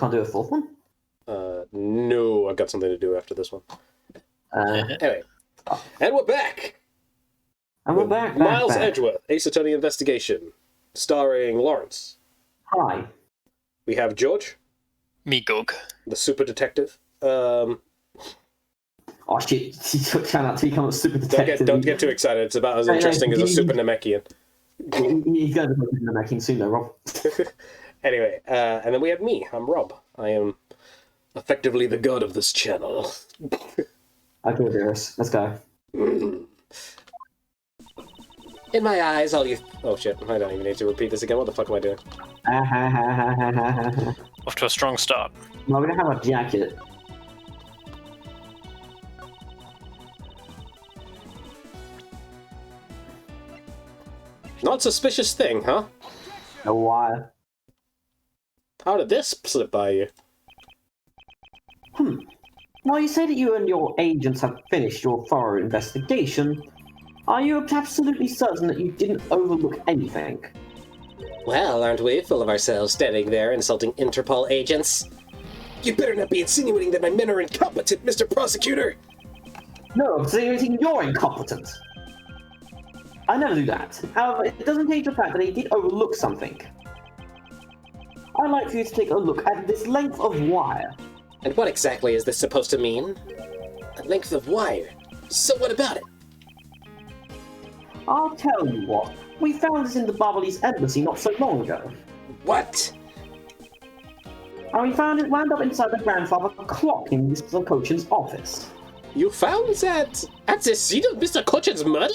can't do a fourth one? No, I've got something to do after this one. Anyway, and we're back! And we're back. Miles Edgeworth, Ace Attorney Investigation, starring Lawrence. Hi. We have George. Me, Gog. The super detective. Oh shit, he turned out to become a super detective. Don't get too excited, it's about as interesting as a super Namekian. He's going to be a Namekian soon though, Rob. Anyway, and then we have me, I'm Rob. I am effectively the god of this channel. Okay, Beerus, let's go. In my eyes, all you... Oh shit, I don't even need to repeat this again. What the fuck am I doing? Off to a strong start. Well, we don't have a jacket. Not suspicious thing, huh? A wire. How did this slip by you? Well, you say that you and your agents have finished your thorough investigation. Are you absolutely certain that you didn't overlook anything? Well, aren't we full of ourselves standing there insulting Interpol agents? You better not be insinuating that my men are incompetent, Mr. Prosecutor! No, I'm saying you're incompetent. I never do that. However, it doesn't change the fact that he did overlook something. I'd like for you to take a look at this length of wire. And what exactly is this supposed to mean? A length of wire? So what about it? I'll tell you what. We found this in the Barbalese embassy not so long ago. What? And we found it wound up inside the grandfather clock in Mr. Cochin's office. You found that at the scene of Mr. Cochin's murder?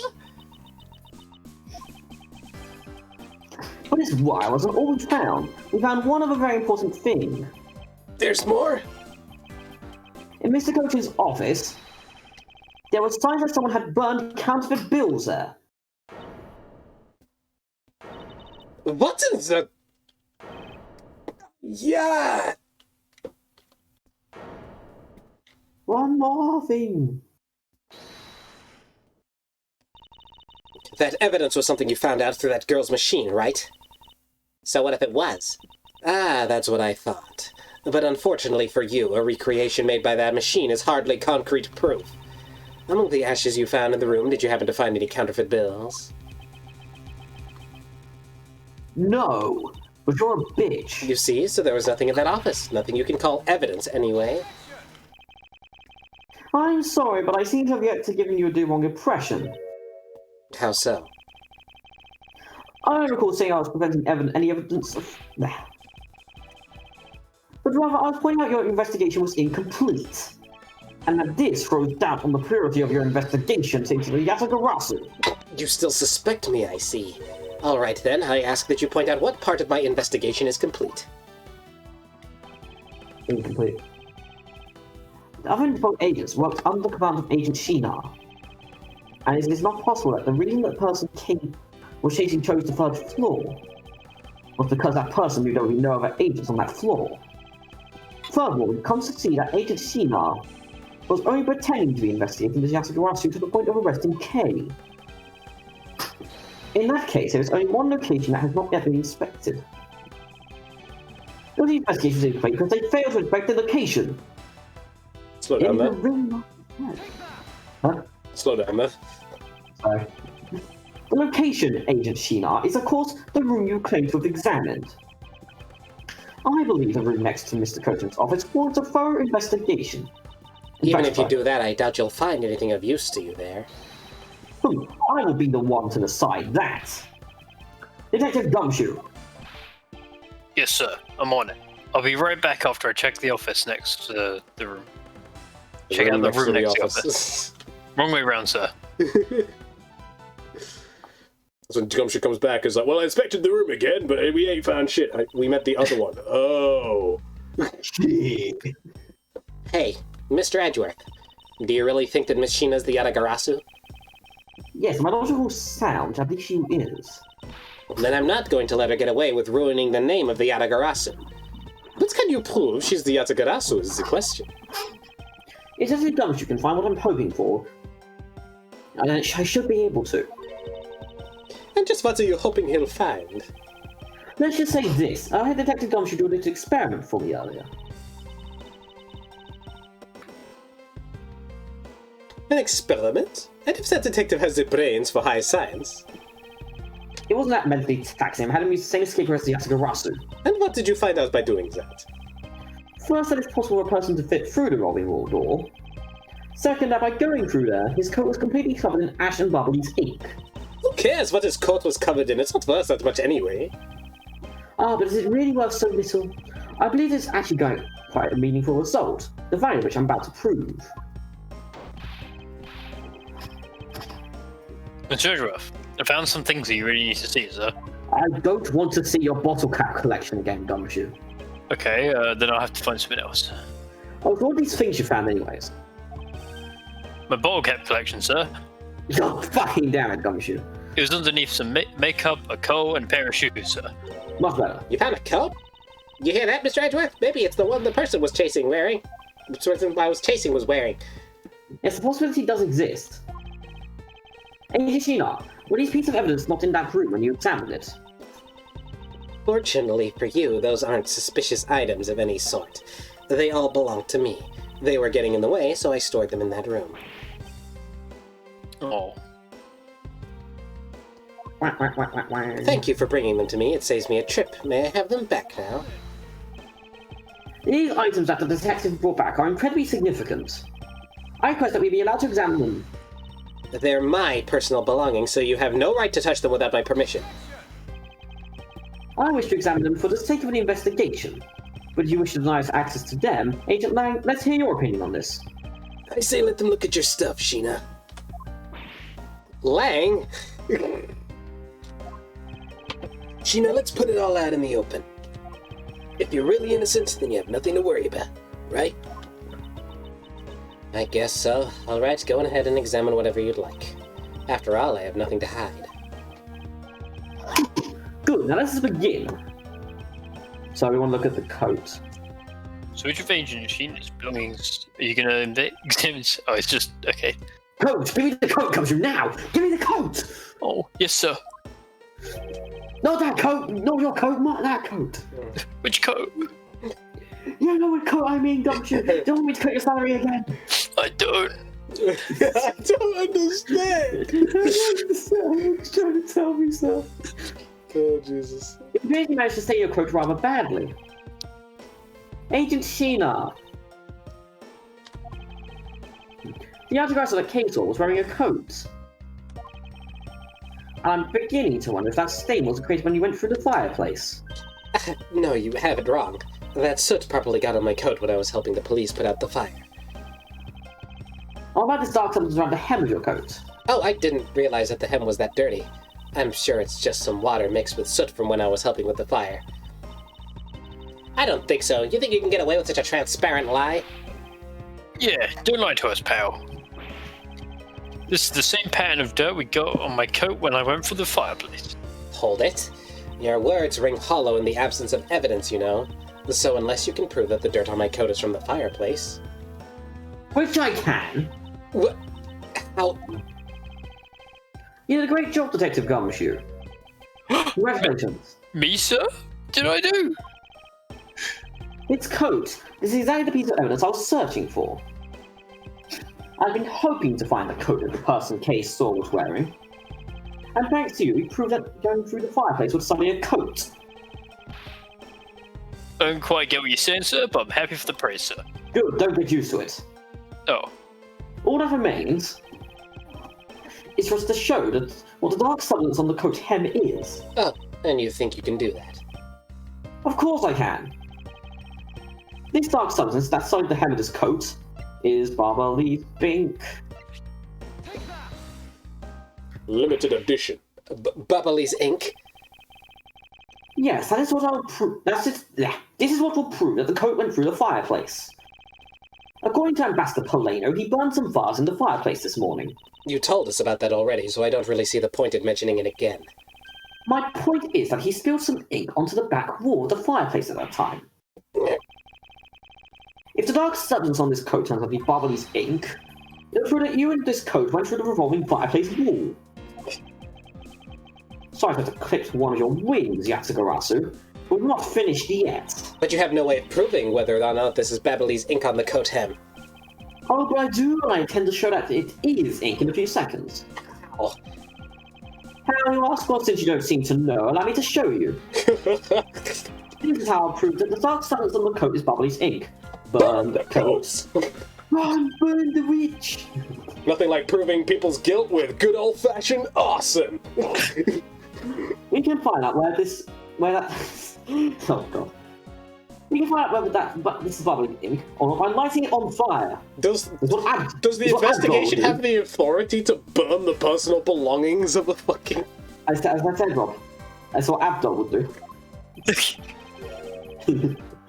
But this wire wasn't all we found. We found one other very important thing. There's more? In Mr. Cochin's office, there were signs that someone had burned counterfeit bills there. What is that? Yeah! One more thing. That evidence was something you found out through that girl's machine, right? So what if it was? Ah, that's what I thought. But unfortunately for you, a recreation made by that machine is hardly concrete proof. Among the ashes you found in the room, did you happen to find any counterfeit bills? No, but you're a bitch. You see, so there was nothing in that office. Nothing you can call evidence, anyway. I'm sorry, but I seem to have yet to given you the wrong impression. How so? I don't recall saying I was preventing any evidence of... But rather, I was pointing out your investigation was incomplete. And that this throws doubt on the purity of your investigation into the Yatagarasu. You still suspect me, I see. All right, then, I ask that you point out what part of my investigation is complete. Incomplete. The other Interpol agents worked under the command of Agent Shinar. And it is not possible that the reason that person was chasing chose the third floor was because that person knew there would be no other agents on that floor. Furthermore, it comes to see that Agent Shinar was only pretending to be investigating the Yatagarasu to the point of arresting K. In that case, there is only one location that has not yet been inspected. The investigation is incomplete because they failed to inspect the location. Slow down there. Huh? Slow down there. Sorry. The location, Agent Shinar, is of course the room you claim to have examined. I believe the room next to Mr. Cochin's office warrants a thorough investigation. Even if you do that, I doubt you'll find anything of use to you there. I will be the one to decide that. Detective Gumshoe. Yes, sir. I'm on it. I'll be right back after I check the office next to the room. Check out the room next to the office. Wrong way round, sir. So when Gumshoe comes back, it's like, well, I inspected the room again, but we ain't found shit. We met the other one. Oh. Hey, Mr. Edgeworth. Do you really think that Miss Sheena's the Yatagarasu? Yes, my logical sound, I think she is. Then I'm not going to let her get away with ruining the name of the Yatagarasu. But can you prove she's the Yatagarasu is the question. It's as if Gumshoe can find what I'm hoping for. And I should be able to. And just what are you hoping he'll find? Let's just say this. I had Detective Gumshoe do a little experiment for me earlier. An experiment? And if that detective has the brains for high science? It wasn't that mentally taxing. I had him use the same escape as the Yatagarasu. And what did you find out by doing that? First, that it's possible for a person to fit through the revolving wall door. Second, that by going through there, his coat was completely covered in ash and bubbly's ink. Who cares what his coat was covered in? It's not worth that much anyway. Ah, but is it really worth so little? I believe it's actually going quite a meaningful result, the value of which I'm about to prove. Mr. Ruff, I found some things that you really need to see, sir. I don't want to see your bottle cap collection again, Gumshoe. Okay, then I'll have to find something else. Oh, so what are these things you found anyways? My bottle cap collection, sir. God fucking damn it, Gumshoe. It was underneath some makeup, a coat, and a pair of shoes, sir. Much better. You found a coat? You hear that, Mr. Edgeworth? Maybe it's the one the person was chasing wearing. The person I was chasing was wearing. Yes, the possibility does exist. Agent Shinar, were these pieces of evidence not in that room when you examined it? Fortunately for you, those aren't suspicious items of any sort. They all belong to me. They were getting in the way, so I stored them in that room. Oh. Thank you for bringing them to me. It saves me a trip. May I have them back now? These items that the detective brought back are incredibly significant. I request that we be allowed to examine them. They're my personal belongings, so you have no right to touch them without my permission. I wish to examine them for the sake of an investigation. But if you wish to deny us access to them, Agent Lang, let's hear your opinion on this. I say let them look at your stuff, Sheena. Lang? Sheena, let's put it all out in the open. If you're really innocent, then you have nothing to worry about, right? I guess so. Alright, go on ahead and examine whatever you'd like. After all, I have nothing to hide. Good, now let's begin. So we want to look at the coat. So which of Agent Sheena's belongings are you going to examine? Oh, it's just... okay. Coat! Give me the coat, Gumshoe, now! Give me the coat! Oh, yes, sir. Not that coat! Not your coat, not that coat! Which coat? You know what coat I mean, Gumshoe! Don't want me to cut your salary again! I don't. I don't understand! He's trying to tell me so. Oh, Jesus. You really managed to say your quote rather badly. Agent Sheena. The autograph of the case was wearing a coat. I'm beginning to wonder if that stain was created when you went through the fireplace. No, you have it wrong. That soot probably got on my coat when I was helping the police put out the fire. What about this dark substance around the hem of your coat? Oh, I didn't realize that the hem was that dirty. I'm sure it's just some water mixed with soot from when I was helping with the fire. I don't think so. You think you can get away with such a transparent lie? Yeah, don't lie to us, pal. This is the same pattern of dirt we got on my coat when I went through the fireplace. Hold it. Your words ring hollow in the absence of evidence, you know. So unless you can prove that the dirt on my coat is from the fireplace... Which I can. What? How? You did a great job, Detective Gumshoe. Congratulations. Me, sir? Did I do? Its coat. This is exactly the piece of evidence I was searching for. I've been hoping to find the coat that the person case saw was wearing. And thanks to you, we proved that going through the fireplace was suddenly a coat. I don't quite get what you're saying, sir, but I'm happy for the praise, sir. Good, don't get used to it. Oh. All that remains is for us to show that what the dark substance on the coat hem is. Oh, and you think you can do that? Of course I can. This dark substance that's inside the hem of this coat is bubbly pink. Limited edition. Bubbly's ink? Yes, that is what I will prove. That's it. Yeah, this is what will prove that the coat went through the fireplace. According to Ambassador Polano, he burned some vase in the fireplace this morning. You told us about that already, so I don't really see the point in mentioning it again. My point is that he spilled some ink onto the back wall of the fireplace at that time. If the dark substance on this coat turns out to be Bubbly's ink, it'll prove that you and this coat went through the revolving fireplace wall. So Sorry to clip one of your wings, Yatsugarasu. We're not finished yet. But you have no way of proving whether or not this is Babyliss ink on the coat hem. Oh, but I do, and I intend to show that it is ink in a few seconds. Oh. How you ask? Well, since you don't seem to know, allow me to show you. This is how I prove that the dark substance on the coat is Babyliss ink. Burn the coats. Run, burn the witch! Nothing like proving people's guilt with good old-fashioned awesome. We can find out where that... Oh god. We can find out whether this is Babyliss ink or not by lighting it on fire. Does the investigation have the authority to burn the personal belongings of the fucking... As I said, Rob. That's what Abdul would do.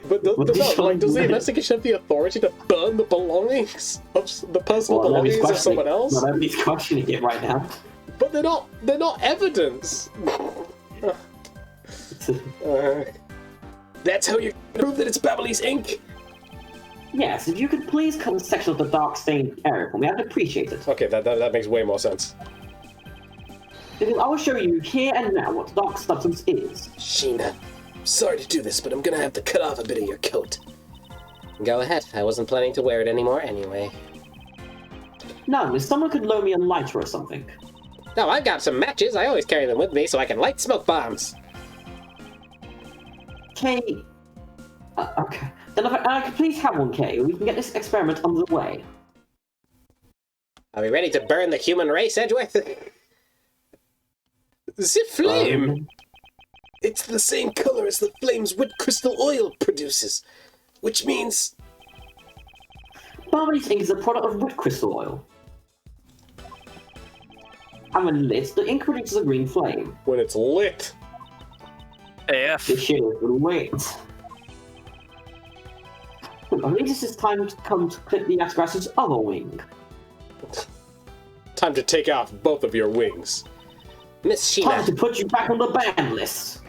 But does the investigation have the authority to burn the belongings of the personal belongings of someone else? No, nobody's questioning it right now. But they're not evidence. That's how you prove that it's Babyliss ink? Yes, if you could please cut a section of the dark stained area for me, I'd appreciate it. Okay, that makes way more sense. Because I will show you here and now what dark substance is. Sheena, sorry to do this, but I'm gonna have to cut off a bit of your coat. Go ahead, I wasn't planning to wear it anymore anyway. No, if someone could loan me a lighter or something. No, I've got some matches, I always carry them with me so I can light smoke bombs. Kay... okay. Then if I could please have one, Kay, we can get this experiment underway. Are we ready to burn the human race, Edgeworth? The flame! It's the same color as the flames wood crystal oil produces, which means... Babyliss ink is a product of wood crystal oil. And when lit, the ink produces a green flame. When it's lit. AF. This shit is lit. I think this is time to come to clip the Asgras's other wing. Time to take off both of your wings. Miss Sheena. Time to put you back on the ban list.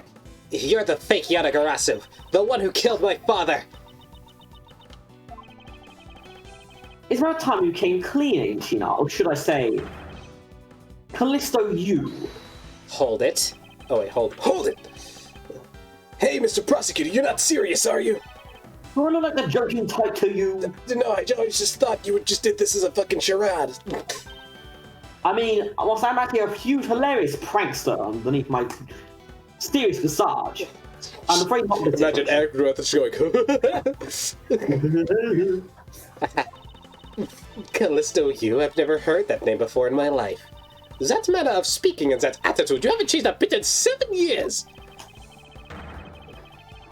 You're the fake Yatagarasu, the one who killed my father. It's about time you came clean, Sheena, or should I say... Callisto you. Hold it. Oh wait, hold it! Hey, Mr. Prosecutor, you're not serious, are you? Do I look like the joking type to you? No, I just thought you just did this as a fucking charade. I mean, whilst I'm actually a huge, hilarious prankster underneath my mysterious visage, I'm afraid not the Imagine Edgeworth is going... Callisto you? I've never heard that name before in my life. That manner of speaking and that attitude, you haven't changed a bit in 7 years!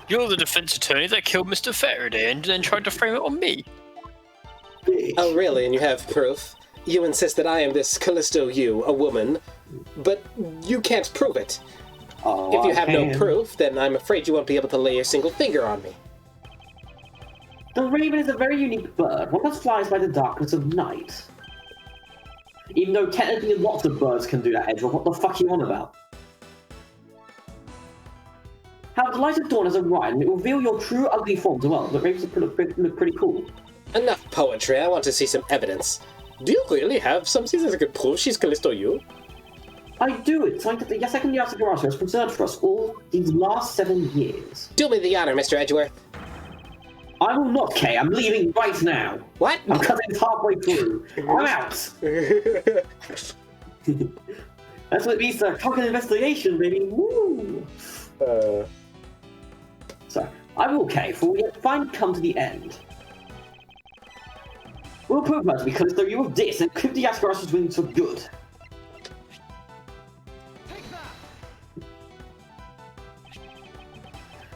You're the defense attorney that killed Mr. Faraday and then tried to frame it on me. Oh, really? And you have proof? You insist that I am this Callisto you, a woman, but you can't prove it. Oh, if you have no proof, then I'm afraid you won't be able to lay your single finger on me. The raven is a very unique bird, one that flies by the darkness of night. Even though technically lots of birds can do that, Edgeworth, what the fuck are you on about? However, the light of dawn has arrived and it will reveal your true ugly form to well, but ravens look pretty cool. Enough poetry, I want to see some evidence. Do you really have some things that could prove she's Callisto you? I do it. Yes, I can be asked Garage has preserved for us all these last 7 years. Do me the honor, Mr. Edgeworth. I will not, Kay. I'm leaving right now. What? I'm cutting it halfway through. I'm out. That's what it means to talk an investigation, baby. Woo! So, I will, Kay, for we have finally come to the end. We'll prove her to be Callisto you of this and clip the Asgaras's wings for good.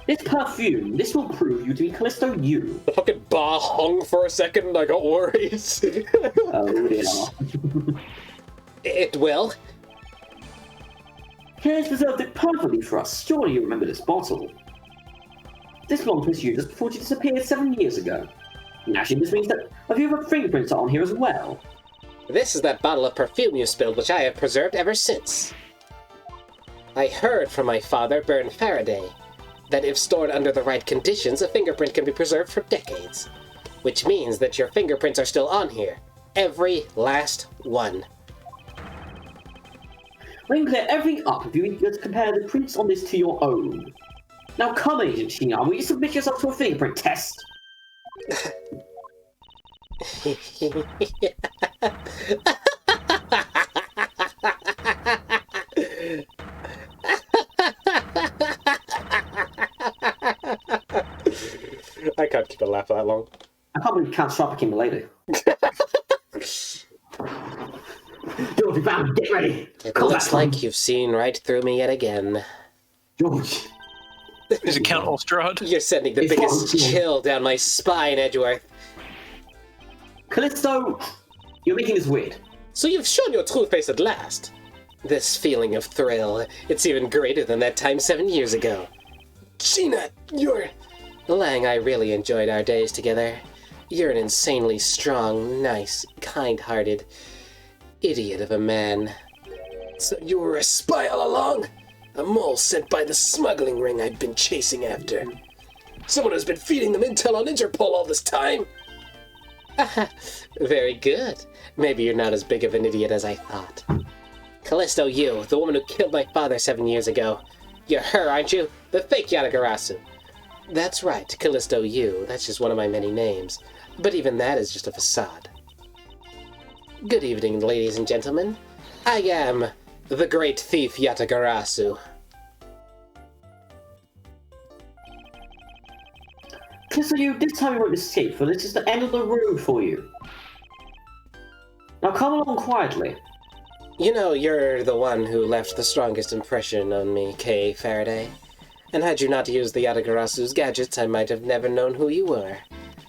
This perfume, this will prove you to be Callisto you. The fucking bar hung for a second and I got worried. Oh, yeah. It will. Hayes preserved it perfectly for us. Surely you remember this bottle. This belonged to Miss you just before she disappeared 7 years ago. Naturally, this means that a few of her fingerprints are on here as well. This is that bottle of perfume you spilled, which I have preserved ever since. I heard from my father, Baron Faraday, that if stored under the right conditions, a fingerprint can be preserved for decades. Which means that your fingerprints are still on here. Every last one. We can clear everything up if you just compare the prints on this to your own. Now come, Agent Sheena, will you submit yourself to a fingerprint test? I can't keep a laugh that long. I can't believe Count Sharp became a lady. George, Van, get ready! It looks like you've seen right through me yet again. George. Is it Count Ostrad? You're sending the biggest chill down my spine, Edgeworth. Callisto, you're making this weird. So you've shown your true face at last. This feeling of thrill, it's even greater than that time 7 years ago. Sheena, you're... Lang, I really enjoyed our days together. You're an insanely strong, nice, kind-hearted idiot of a man. So you were a spy all along? A mole sent by the smuggling ring I'd been chasing after. Someone who's been feeding them intel on Interpol all this time. Very good. Maybe you're not as big of an idiot as I thought. Callisto, you, the woman who killed my father 7 years ago. You're her, aren't you? The fake Yatagarasu. That's right, Callisto, you. That's just one of my many names. But even that is just a facade. Good evening, ladies and gentlemen. I am the great thief Yatagarasu. So this time you won't escape, for this is the end of the road for you. Now come along quietly. You know, you're the one who left the strongest impression on me, Kay Faraday. And had you not used the Yatagarasu's gadgets, I might have never known who you were.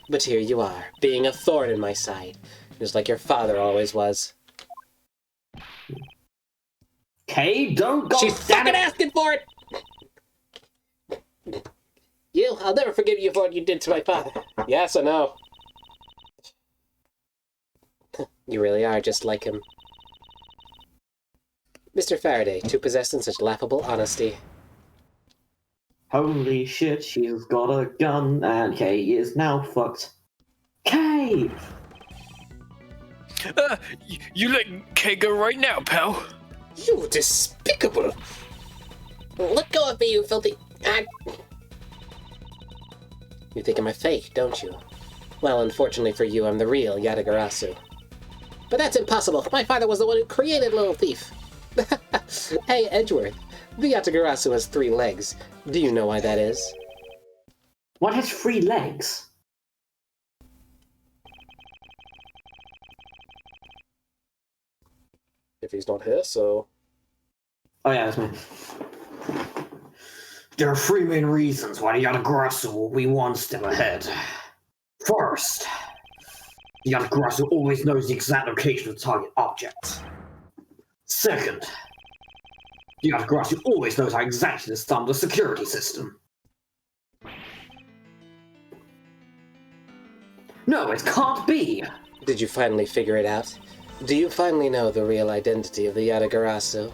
But here you are, being a thorn in my side, just like your father always was. Kay, don't go. She's fucking asking for it! You, I'll never forgive you for what you did to my father. Yes or no? You really are just like him. Mr. Faraday, too possessed in such laughable honesty. Holy shit, she's got a gun, and Kay is now fucked. Kay! You let Kay go right now, pal. You despicable! Let go of me, you filthy... You think I'm a fake, don't you? Well, unfortunately for you, I'm the real Yatagarasu. But that's impossible. My father was the one who created Little Thief. Hey, Edgeworth. The Yatagarasu has 3 legs. Do you know why that is? What has 3 legs? If he's not here, so... Oh yeah, that's me. There are 3 main reasons why the Yatagarasu will be one step ahead. First, the Yatagarasu always knows the exact location of the target object. Second, the Yatagarasu always knows how exactly to stun the security system. No, it can't be! Did you finally figure it out? Do you finally know the real identity of the Yatagarasu?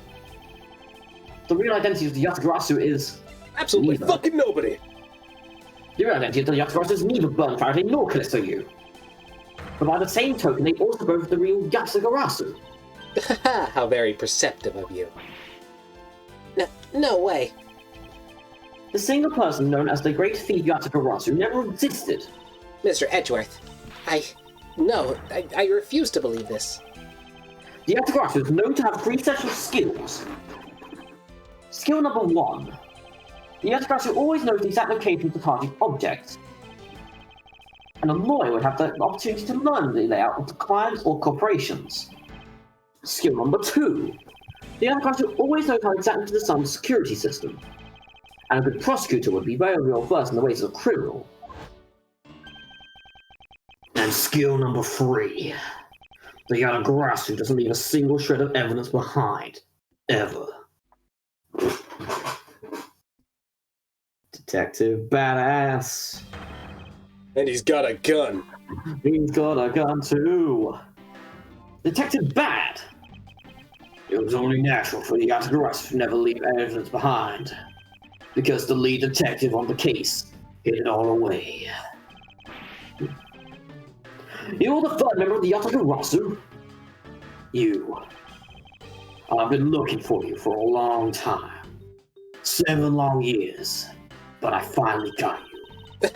The real identity of the Yatagarasu is... Absolutely neither. fucking nobody! The real identity of the Yatagarasu is neither Burn Faraday nor Callisto you. But by the same token, they also both the real Yatagarasu. How very perceptive of you. No way. The single person known as the Great Thief Yatagarasu never existed. Mr. Edgeworth, No, I refuse to believe this. The Yatagarasu is known to have 3 sets of skills. Skill number 1. The Yatagarasu always knows the exact location of the target object. And a lawyer would have the opportunity to learn the layout of the clients or corporations. Skill number 2. The Yatagarasu always knows how exactly to stun the security system. And a good prosecutor would be very well versed in the ways of a criminal. And skill number 3. The Yatagarasu doesn't leave a single shred of evidence behind. Ever. Detective Badass. And he's got a gun. He's got a gun too. Detective Bad. It was only natural for the Yatagarasu to never leave evidence behind. Because the lead detective on the case hid it all away. You're the 3rd member of the Yatagarasu. You. I've been looking for you for a long time. 7 long years. But I finally got you.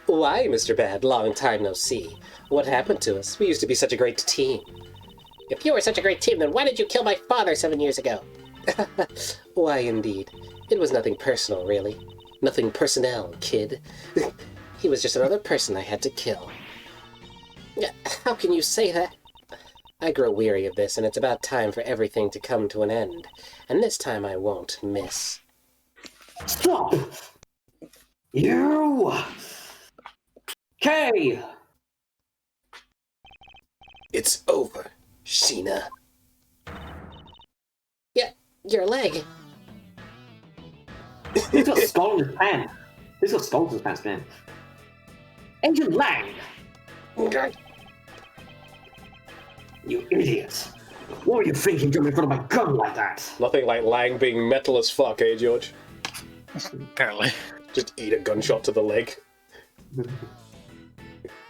Why, Mr. Bad? Long time no see. What happened to us? We used to be such a great team. If you were such a great team, then why did you kill my father 7 years ago? Why, indeed. It was nothing personal, really. Nothing personnel, kid. He was just another person I had to kill. How can you say that? I grow weary of this, and it's about time for everything to come to an end. And this time I won't miss. Stop! You! Kay! It's over, Sheena. Yeah, your leg. He's got a skull in his pants. He's got skulls in his pants, man. Agent Lang! You idiot! What were you thinking jumping in front of my gun like that? Nothing like Lang being metal as fuck, eh, George? Apparently. Just eat a gunshot to the leg.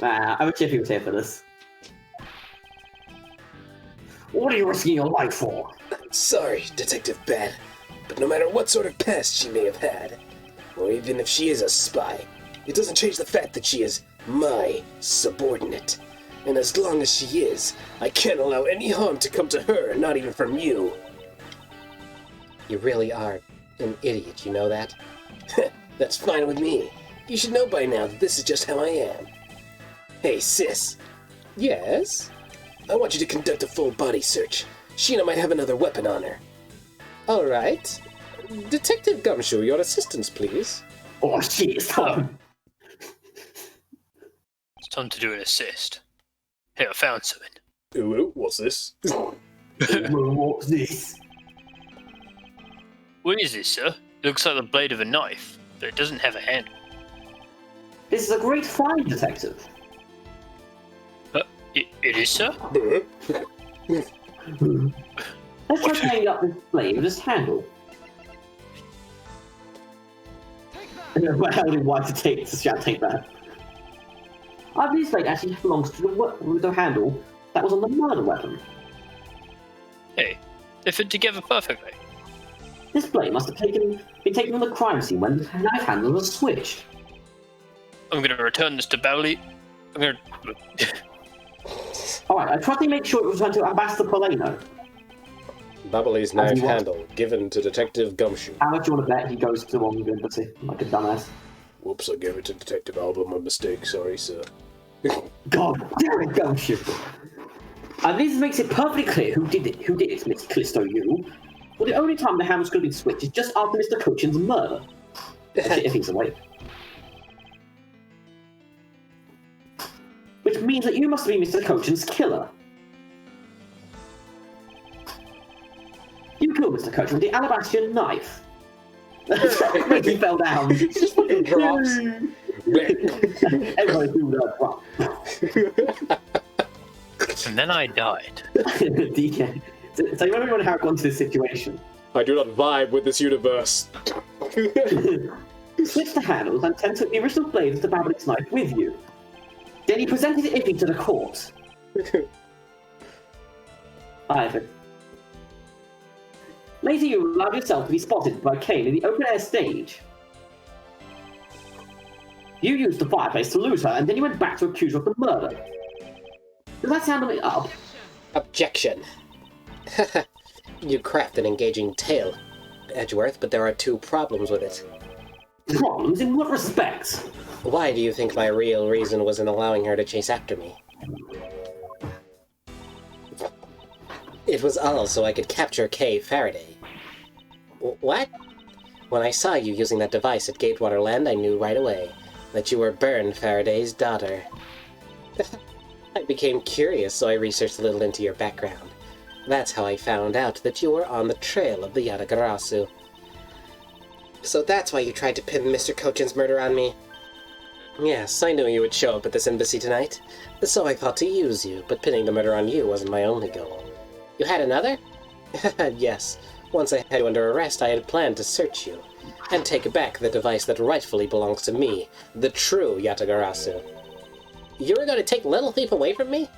I would if he was here for this. What are you risking your life for? Sorry, Detective Bad, but no matter what sort of past she may have had, or even if she is a spy, it doesn't change the fact that she is my subordinate. And as long as she is, I can't allow any harm to come to her, not even from you. You really are an idiot, you know that? That's fine with me. You should know by now that this is just how I am. Hey, sis. Yes? I want you to conduct a full body search. Sheena might have another weapon on her. All right. Detective Gumshoe, your assistance, please. Oh shit, it's time. It's time to do an assist. Hey, I found something. Ooh, what's this? What's this? What is this, sir? It looks like the blade of a knife, but it doesn't have a handle. This is a great find, detective. It is, sir? Let's try hanging up this blade with this handle. We're holding wide to take to shout, take that. I believe this blade actually belongs to the handle that was on the murder weapon. Hey, they fit together perfectly. This blade must have been taken from the crime scene when the knife handle was switched. I'm gonna return this to Bowley. I'm gonna... Alright, I tried to make sure it was returned to Ambassador Polano. Bubbly's knife handle, given to Detective Gumshoe. How much do you want to bet he goes to the one embassy, like a dumbass? Whoops, I gave it to Detective Alba, my mistake, sorry, sir. God damn it, Gumshoe! And this makes it perfectly clear who did it, Mr. Callisto, you. Well, the only time the handles could have been switched is just after Mr. Cochin's murder. If he's awake. Which means that you must be Mr. Cochin's killer. You killed Mr. Cochin with the Alabastian knife. He fell down. Just fucking drops. Everybody do that. And then I died. DK. So you remember how I got into this situation? I do not vibe with this universe. Switch the handles and Ten took the original blade of the Babble's knife with you. Then he presented it to the court. Ivan. Later you allowed yourself to be spotted by Kane in the open-air stage. You used the fireplace to lose her, and then you went back to accuse her of the murder. Does that sound a bit up? Objection. You craft an engaging tale, Edgeworth, but there are 2 problems with it. Problems? In what respects? Why do you think my real reason was in allowing her to chase after me? It was all so I could capture Kay Faraday. What? When I saw you using that device at Gatewater Land, I knew right away that you were Byrne Faraday's daughter. I became curious, so I researched a little into your background. That's how I found out that you were on the trail of the Yatagarasu. So that's why you tried to pin Mr. Cochin's murder on me? Yes, I knew you would show up at this embassy tonight, so I thought to use you, but pinning the murder on you wasn't my only goal. You had another? Yes. Once I had you under arrest, I had planned to search you, and take back the device that rightfully belongs to me, the true Yatagarasu. You were going to take Little Thief away from me?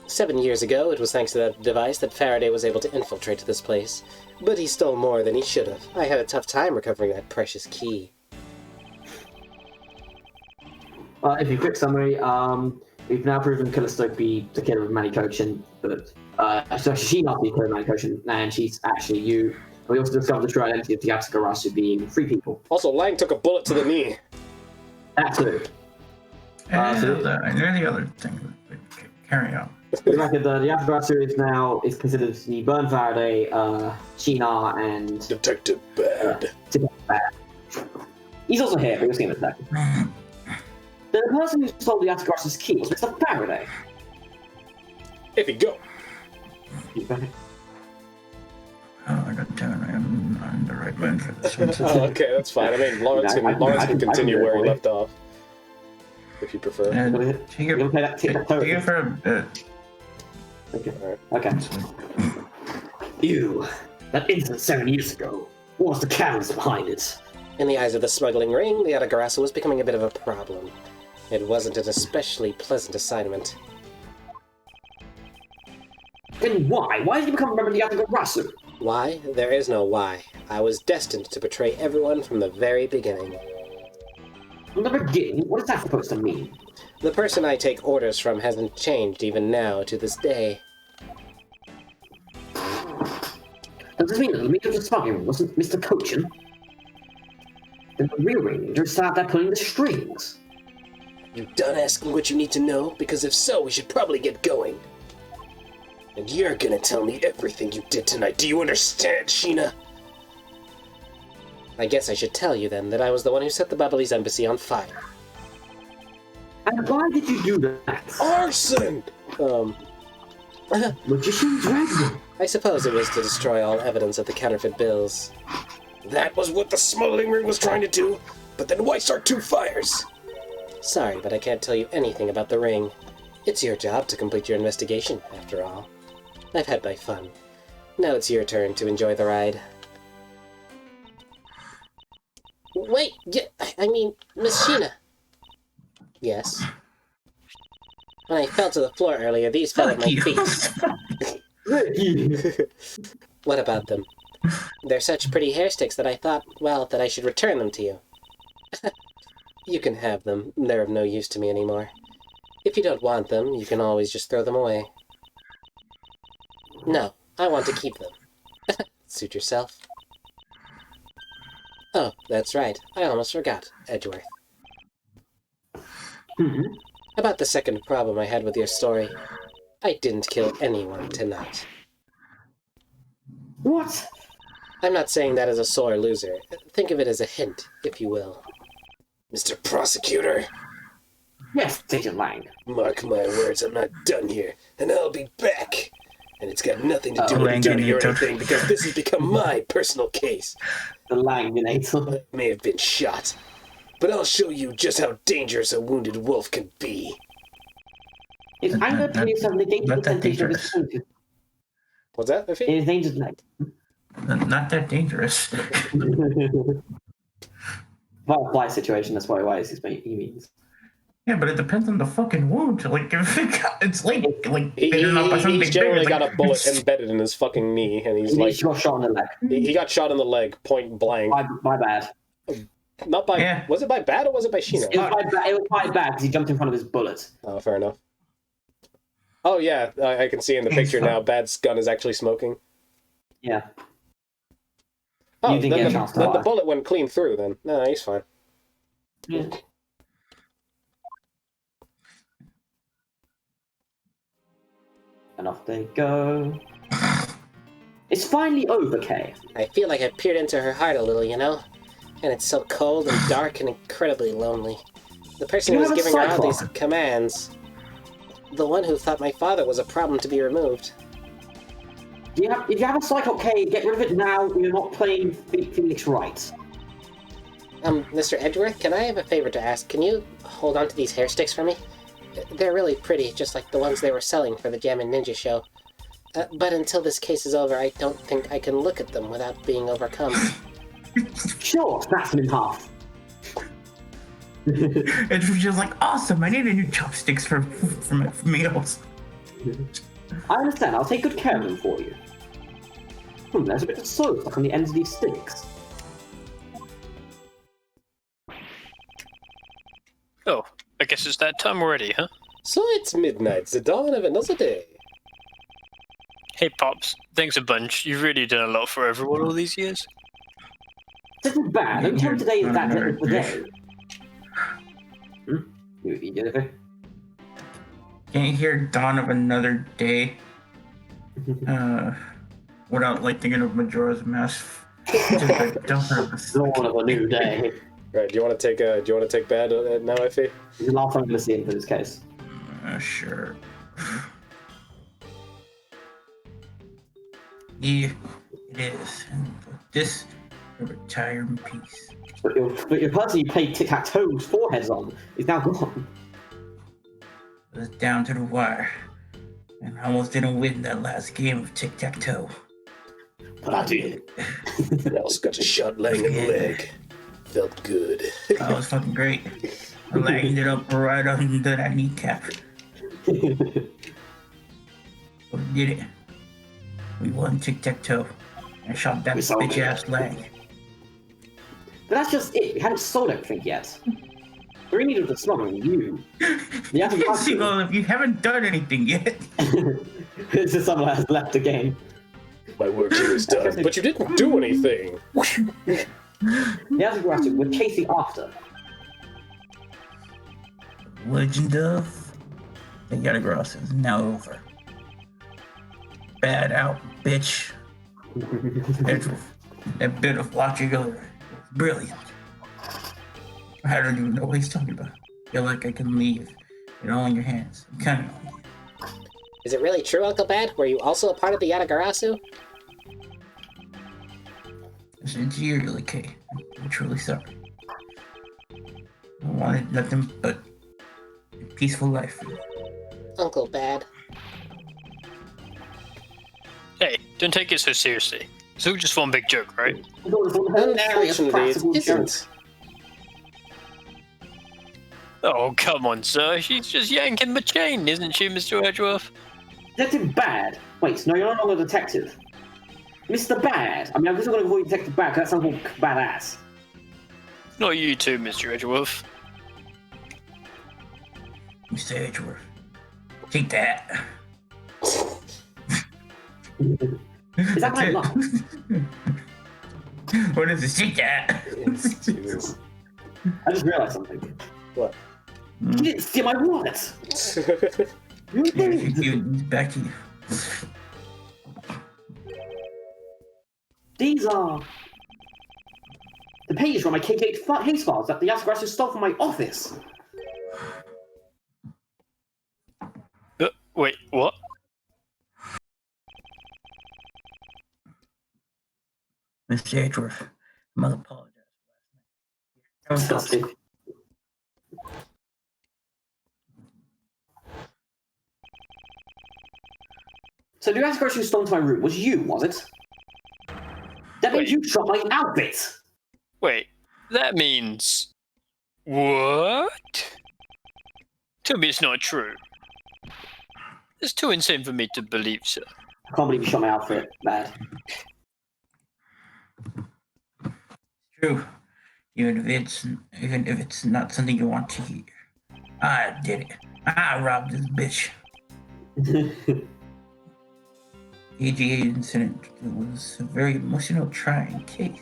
7 years ago, it was thanks to that device that Faraday was able to infiltrate this place. But he stole more than he should have. I had a tough time recovering that precious key. If you quick summary, we've now proven Callisto to be the killer of Manicochin, but so she not the killer of Manicochin, and she's actually you. We also discovered the true identity of the Yatsukarasu being 3 people. Also, Lang took a bullet to the knee. That too. And the other thing. Carry on. The Yatsukarasu is considered the Burn Faraday, Shinar, and Detective Bad. He's also here, but we'll see him in a second. The person who stole the Yatsukara's key was Mr. Faraday. If you go. Oh, I got down. I'm the right man for this one. Oh, okay, that's fine. I mean, Lawrence can continue where he left off, if you prefer. Take it for a bit. Okay. You. That incident 7 years ago. What was the catalyst behind it? In the eyes of the smuggling ring, the Atagarasu was becoming a bit of a problem. It wasn't an especially pleasant assignment. Then why? Why did you become a member of the Atagarasu? Why? There is no why. I was destined to betray everyone from the very beginning. From the beginning? What is that supposed to mean? The person I take orders from hasn't changed even now to this day. Does this mean that the leader of the smuggling wasn't Mr. Cochin? Then the real ringleader sat there pulling the strings. You done asking what you need to know? Because if so, we should probably get going. And you're gonna tell me everything you did tonight. Do you understand, Sheena? I guess I should tell you then that I was the one who set the Babalese embassy on fire. And why did you do that? Arson! Magician Dragon. I suppose it was to destroy all evidence of the counterfeit bills. That was what the smuggling ring was trying to do? But then why start 2 fires? Sorry, but I can't tell you anything about the ring. It's your job to complete your investigation, after all. I've had my fun. Now it's your turn to enjoy the ride. Wait, I mean, Miss Sheena. Yes. When I fell to the floor earlier, these fell at my feet. What about them? They're such pretty hair sticks that I thought, well, that I should return them to you. You can have them. They're of no use to me anymore. If you don't want them, you can always just throw them away. No, I want to keep them. Suit yourself. Oh, that's right. I almost forgot, Edgeworth. About the second problem I had with your story. I didn't kill anyone tonight. What? I'm not saying that as a sore loser. Think of it as a hint, if you will. Mr. Prosecutor! Yes, Agent Lang. Mark my words, I'm not done here, and I'll be back. And it's got nothing to do with duty or anything, because this has become my personal case. The Langinator. I may have been shot, but I'll show you just how dangerous a wounded wolf can be. His anger appears to have negated the temptation of his focus. What's that? It is dangerous. Not that dangerous. Firefly situation, that's why he means. Yeah, but it depends on the fucking wound. Like, if it's like he's generally got a bullet embedded in his fucking knee, and he's like... He got shot in the leg. He got shot in the leg, point blank. My bad. Not by... Yeah. Was it by Bad, or was it by Sheena? It was by Bad, because he jumped in front of his bullet. Oh, fair enough. Oh, yeah, I can see in the picture now, Bad's gun is actually smoking. Yeah. Oh, then the bullet went clean through, then. No, he's fine. Yeah. And off they go. It's finally over, Kay. I feel like I peered into her heart a little, you know? And it's so cold and dark and incredibly lonely. The person who was giving her all these commands... The one who thought my father was a problem to be removed. If you have a Cyclops K, get rid of it now. You're not playing Phoenix right. Mr. Edgeworth, can I have a favor to ask? Can you hold on to these hair sticks for me? They're really pretty, just like the ones they were selling for the Jammin' Ninja show. But until this case is over, I don't think I can look at them without being overcome. Sure, smash them in half. It's just like, awesome, I need a new chopsticks for my meals. I understand. I'll take good care of them for you. There's a bit of soap stuck on the ends of these sticks. Oh, I guess it's that time already, huh? So it's midnight, the dawn of another day. Hey, Pops. Thanks a bunch. You've really done a lot for everyone all these years. This is bad. Don't tell me today is that end of the day. You get it? Can't you hear dawn of another day? Without like thinking of Majora's Mask. Just like dawn of a new day. Right, do you want to take bad now, Effie? This is the last time I'm going to see him for this case. Sure. Yeah, it is. And this will retire in peace. But your person you played tic-tac-toe's foreheads on is now gone. It was down to the wire. And I almost didn't win that last game of tic-tac-toe. But I did. I also got a shot laying in the leg. Felt good. That was fucking great. I lagged it up right under that kneecap. But we did it. We won tic-tac-toe. I shot that bitch-ass leg. But that's just it. We hadn't sold everything yet. We really needed to smuggle you. Well, if you haven't done anything yet. It's just someone has left the game. My work here is done, but you didn't do anything. The Azagoratu we're chasing after. Legend of the Yatagrass is now over. Bad out, bitch. That bit of logic earlier. Brilliant. I don't even know what he's talking about. Feel like I can leave it all in your hands. I'm counting on you. Is it really true, Uncle Bad? Were you also a part of the Yatagarasu? Sincerely, Kay. I'm truly sorry. I wanted nothing but a peaceful life for you. Uncle Bad. Hey, don't take it so seriously. It's all just one big joke, right? Unfortunately, it isn't. Oh, come on, sir. She's just yanking the chain, isn't she, Mr. Edgeworth? Detective Bad? Wait, no, you're no longer a detective. Mr. Bad? I mean, I'm just going to call you Detective Bad because that sounds more badass. Not you too, Mr. Edgeworth. Mr. Edgeworth. Take that. Is that my mom? What is this? Take that. I just realized something. What? You didn't steal my wallet! You did. Back to you. These are the pages from my KK case files that the Yatagarasu stole from my office. Wait, what? Mr. Edgeworth, I must apologize. Disgusting. So the Yatagarasu stole into my room was you, was it? That means you shot my outfit! Wait, that means... What? Tell me it's not true. It's too insane for me to believe, sir. I can't believe you shot my outfit, Bad. True. Even if it's not something you want to hear. I did it. I robbed this bitch. The AGA incident was a very emotional, trying case.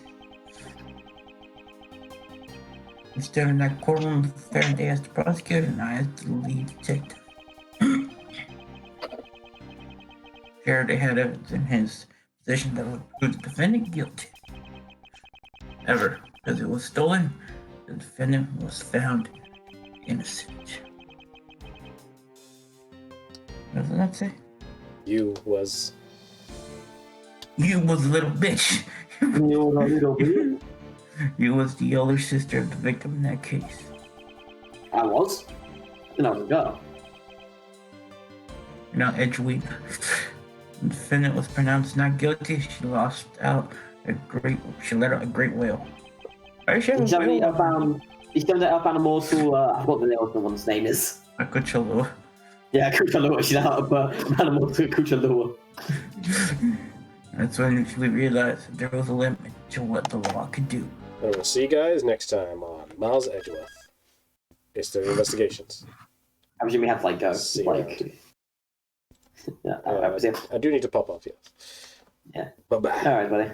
Instead of that courtroom, Faraday as the prosecutor and I as the lead detective. Faraday had evidence in his possession that would prove the defendant guilty. However, because it was stolen, the defendant was found innocent. What does that say? You was You was a little bitch. You were a little bitch? You was the older sister of the victim in that case. I was. And I was a girl. You know, Edgeweed. The defendant was pronounced not guilty. She lost out she let out a great wail. Ich habe found a morsel, I forgot the name of the one's name is. A cuchillo. Yeah, Kuchalua. She's out of animal to Kuchalua. That's when we realized that there was a limit to what the law could do. And we'll see you guys next time on Miles Edgeworth. It's the investigations. I'm assuming we have to like go. See you Like, yeah, I do need to pop off, yes. Yeah. Bye-bye. All right, buddy.